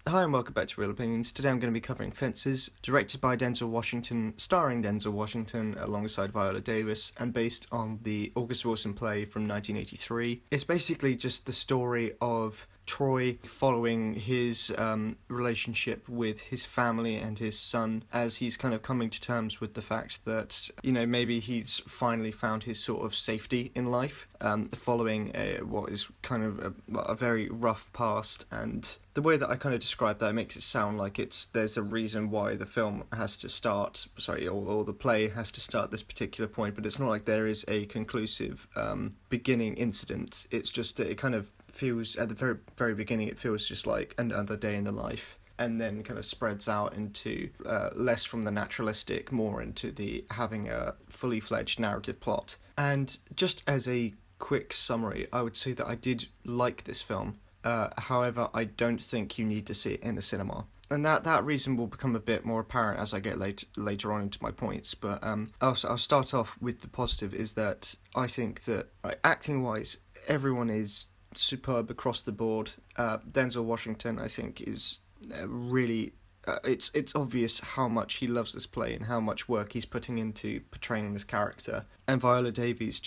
Hi and welcome back to Real Opinions. Today I'm going to be covering Fences, directed by Denzel Washington, starring Denzel Washington alongside Viola Davis, and based on the August Wilson play from 1983. It's basically just the story of Troy following his relationship with his family and his son as he's kind of coming to terms with the fact that, maybe he's finally found his sort of safety in life, following what is kind of a very rough past. And the way that I kind of describe that makes it sound like there's a reason why the film has to start, or the play has to start this particular point, but it's not like there is a conclusive beginning incident. It's just that it kind of feels, at the very, very beginning, it feels just like another day in the life, and then kind of spreads out into less from the naturalistic, more into the having a fully fledged narrative plot. And just as a quick summary, I would say that I did like this film. However, I don't think you need to see it in the cinema. And that reason will become a bit more apparent as I get later on into my points. But I'll start off with the positive, is that I think that, right, acting-wise, everyone is superb across the board. Denzel Washington, I think, is really... it's obvious how much he loves this play and how much work he's putting into portraying this character. And Viola Davis,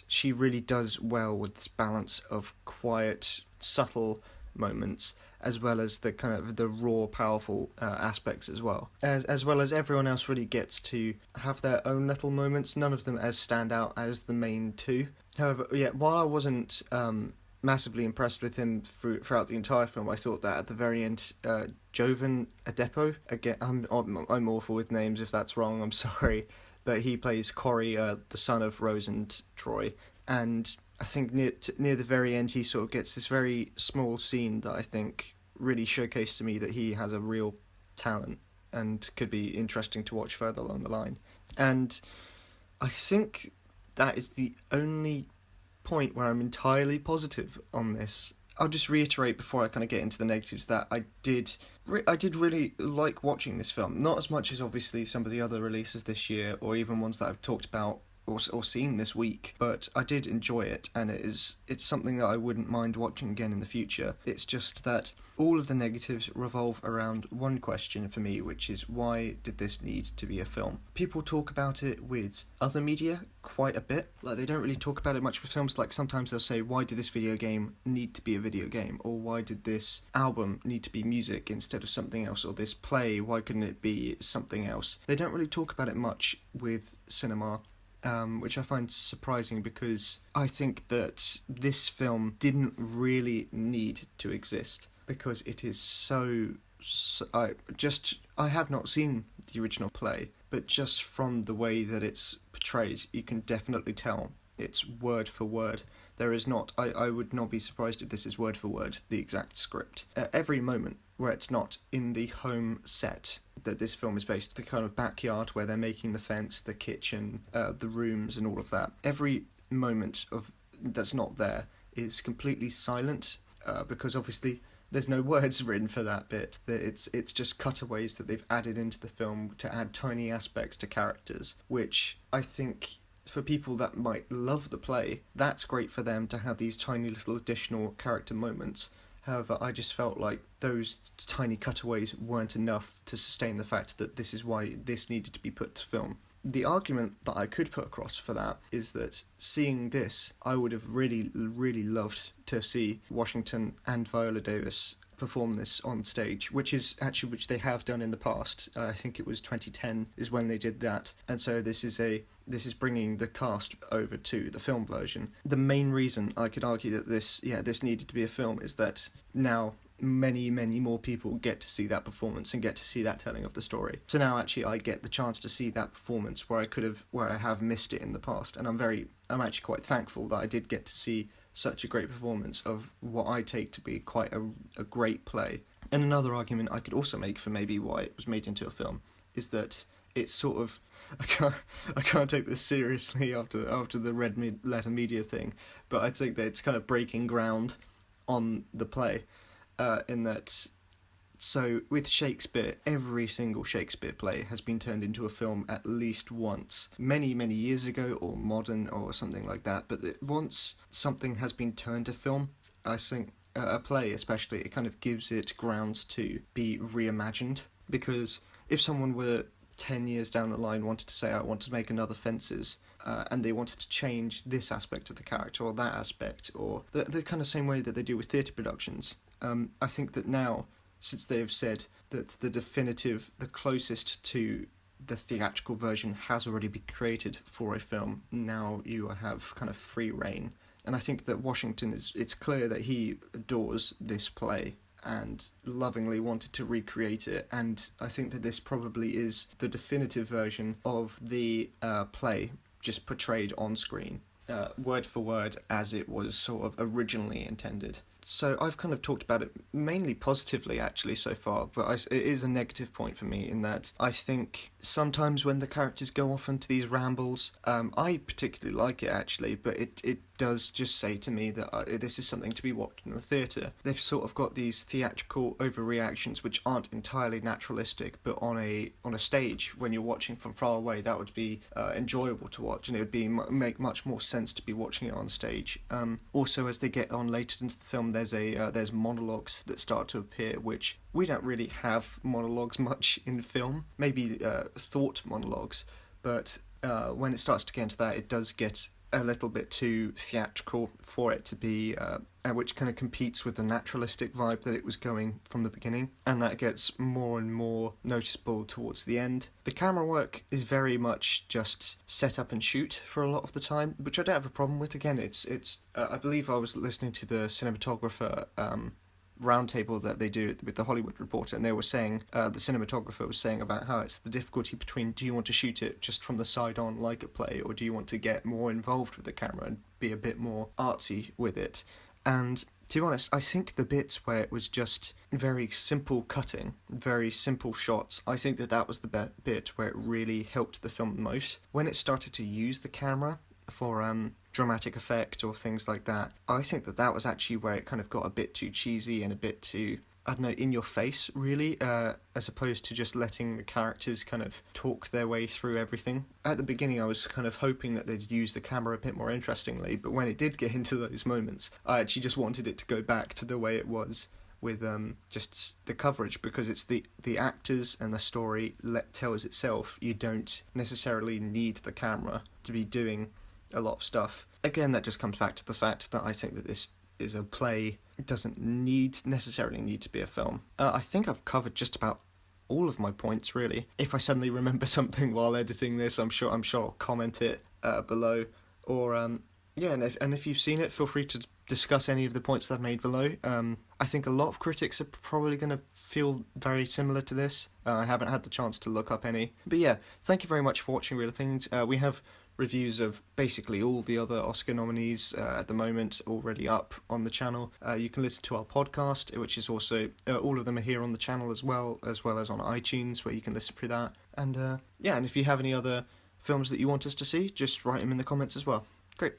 she really does well with this balance of quiet, subtle moments, as well as the kind of the raw, powerful aspects as well. As well as everyone else really gets to have their own little moments, none of them as stand out as the main two. However, yeah, while I wasn't massively impressed with him throughout the entire film, I thought that at the very end, Jovan Adepo, again, I'm awful with names. If that's wrong, I'm sorry, but he plays Corey, the son of Rose and Troy, and I think near the very end he sort of gets this very small scene that I think really showcased to me that he has a real talent and could be interesting to watch further along the line. And I think that is the only point where I'm entirely positive on this. I'll just reiterate before I kind of get into the negatives that I did really like watching this film. Not as much as obviously some of the other releases this year, or even ones that I've talked about or seen this week, but I did enjoy it, and it's something that I wouldn't mind watching again in the future. It's just that all of the negatives revolve around one question for me, which is, why did this need to be a film? People talk about it with other media quite a bit. Like, they don't really talk about it much with films. Like, sometimes they'll say, why did this video game need to be a video game? Or why did this album need to be music instead of something else? Or this play, why couldn't it be something else? They don't really talk about it much with cinema, which I find surprising, because I think that this film didn't really need to exist, because it is I have not seen the original play, but just from the way that it's portrayed, you can definitely tell it's word for word. There is not, I would not be surprised if this is word for word the exact script. At every moment where it's not in the home set that this film is based, the kind of backyard where they're making the fence, the kitchen, the rooms and all of that, every moment of that's not there is completely silent, because obviously there's no words written for that bit. It's just cutaways that they've added into the film to add tiny aspects to characters, which I think, for people that might love the play, that's great for them to have these tiny little additional character moments. However, I just felt like those tiny cutaways weren't enough to sustain the fact that this is why this needed to be put to film. The argument that I could put across for that is that seeing this, I would have really, really loved to see Washington and Viola Davis perform this on stage, which they have done in the past. I think it was 2010 is when they did that, and so this is bringing the cast over to the film version. The main reason I could argue that this needed to be a film is that now many, many more people get to see that performance and get to see that telling of the story. So now actually I get the chance to see that performance where I have missed it in the past, and I'm actually quite thankful that I did get to see such a great performance of what I take to be quite a great play. And another argument I could also make for maybe why it was made into a film is that it's sort of, I can't take this seriously after the red letter media thing, but I think that it's kind of breaking ground on the play, in that, so with Shakespeare, every single Shakespeare play has been turned into a film at least once, many, many years ago, or modern, or something like that. But once something has been turned to film, I think a play especially, it kind of gives it grounds to be reimagined, because if someone were 10 years down the line wanted to say, I want to make another Fences, and they wanted to change this aspect of the character or that aspect, or the kind of same way that they do with theatre productions, I think that now, since they've said that the closest to the theatrical version has already been created for a film, now you have kind of free reign. And I think that Washington it's clear that he adores this play and lovingly wanted to recreate it, and I think that this probably is the definitive version of the play, just portrayed on screen, word for word as it was sort of originally intended. So I've kind of talked about it mainly positively actually so far, but it is a negative point for me in that I think sometimes when the characters go off into these rambles, I particularly like it actually, but it does just say to me that this is something to be watched in the theatre. They've sort of got these theatrical overreactions which aren't entirely naturalistic, but on a stage when you're watching from far away, that would be enjoyable to watch, and it would make much more sense to be watching it on stage. Also, as they get on later into the film, there's monologues that start to appear, which we don't really have monologues much in film. Maybe thought monologues, but when it starts to get into that, it does get a little bit too theatrical for it to be, which kind of competes with the naturalistic vibe that it was going from the beginning, and that gets more and more noticeable towards the end. The camera work is very much just set up and shoot for a lot of the time, which I don't have a problem with. Again, it's I believe I was listening to the cinematographer roundtable that they do with the Hollywood Reporter, and they were saying, the cinematographer was saying about how it's the difficulty between, do you want to shoot it just from the side on like a play, or do you want to get more involved with the camera and be a bit more artsy with it? And to be honest, I think the bits where it was just very simple cutting, very simple shots, I think that was the bit where it really helped the film the most. When it started to use the camera for dramatic effect or things like that, I think that was actually where it kind of got a bit too cheesy and a bit too, I don't know, in your face really, as opposed to just letting the characters kind of talk their way through everything. At the beginning I was kind of hoping that they'd use the camera a bit more interestingly, but when it did get into those moments, I actually just wanted it to go back to the way it was with just the coverage, because it's the actors and the story tells itself. You don't necessarily need the camera to be doing a lot of stuff. Again, that just comes back to the fact that I think that this is a play. It doesn't necessarily need to be a film. I think I've covered just about all of my points really. If I suddenly remember something while editing this, I'm sure I'll comment it below. Or and if you've seen it, feel free to discuss any of the points that I've made below. I think a lot of critics are probably going to feel very similar to this. I haven't had the chance to look up any. But yeah, thank you very much for watching Real Opinions. We have reviews of basically all the other Oscar nominees at the moment already up on the channel. You can listen to our podcast, which is also, all of them are here on the channel as well as on iTunes, where you can listen through that. And and if you have any other films that you want us to see, just write them in the comments as well. Great.